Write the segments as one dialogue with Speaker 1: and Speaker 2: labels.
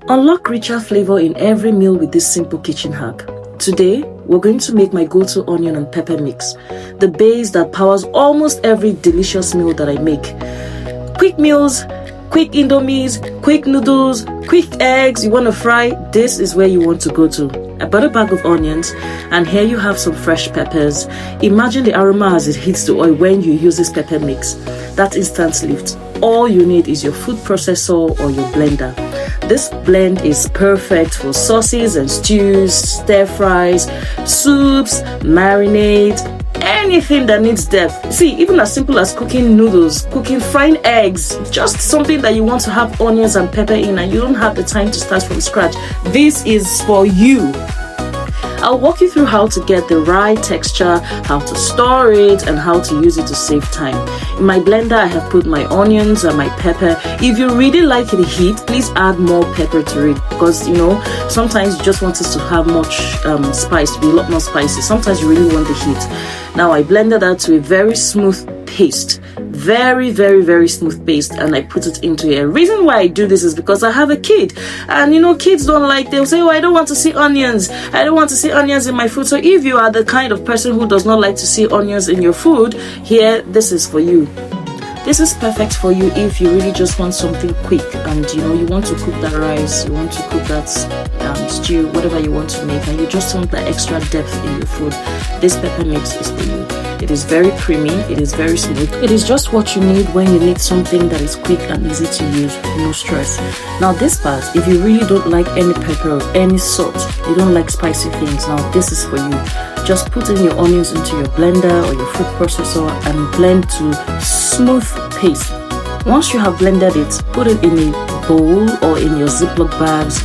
Speaker 1: Unlock richer flavor in every meal with this simple kitchen hack. Today, we're going to make my go-to onion and pepper mix, the base that powers almost every delicious meal that I make. Quick meals, quick indomies, quick noodles, quick eggs you want to fry, this is where you want to go to. I bought a bag of onions, and here you have some fresh peppers. Imagine the aroma as it hits the oil when you use this pepper mix. That instant lift. All you need is your food processor or your blender. This blend is perfect for sauces and stews, stir fries, soups, marinades, anything that needs depth. See, even as simple as cooking noodles, frying eggs, just something that you want to have onions and pepper in and you don't have the time to start from scratch. This is for you. I'll walk you through how to get the right texture, how to store it, and how to use it to save time. In my blender, I have put my onions and my pepper. If you really like the heat, please add more pepper to it because, sometimes you just want it to have much spice, to be a lot more spicy. Sometimes you really want the heat. Now, I blended that to a very smooth paste. Very, very, very smooth paste, and I put it into here. Reason why I do this is because I have a kid, and kids don't like, they'll say, oh, I don't want to see onions, I don't want to see onions in my food. So if you are the kind of person who does not like to see onions in your food, here, this is for you. This is perfect for you if you really just want something quick and you want to cook that rice, you want to cook that stew, whatever you want to make, and you just want that extra depth in your food. This pepper mix is for you. It is very creamy, it is very smooth. It is just what you need when you need something that is quick and easy to use, no stress. Now this part, if you really don't like any pepper or any salt, you don't like spicy things, now this is for you. Just put in your onions into your blender or your food processor and blend to smooth paste. Once you have blended it, put it in a bowl or in your Ziploc bags,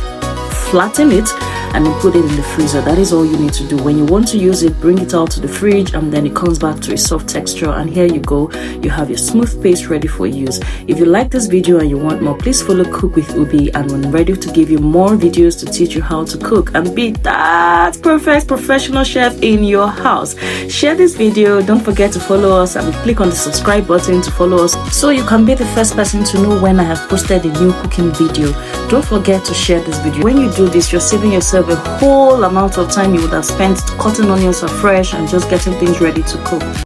Speaker 1: flatten it, and then put it in the freezer. That is all you need to do. When you want to use it, bring it out to the fridge and then it comes back to a soft texture, and here you go, you have your smooth paste ready for use. If you like this video and you want more, please follow Cook with Ubi, and I'm ready to give you more videos to teach you how to cook and be that perfect professional chef in your house. Share this video, don't forget to follow us and click on the subscribe button to follow us so you can be the first person to know when I have posted a new cooking video. Don't forget to share this video. When you do this, you're saving yourself a whole amount of time you would have spent cutting onions afresh and just getting things ready to cook.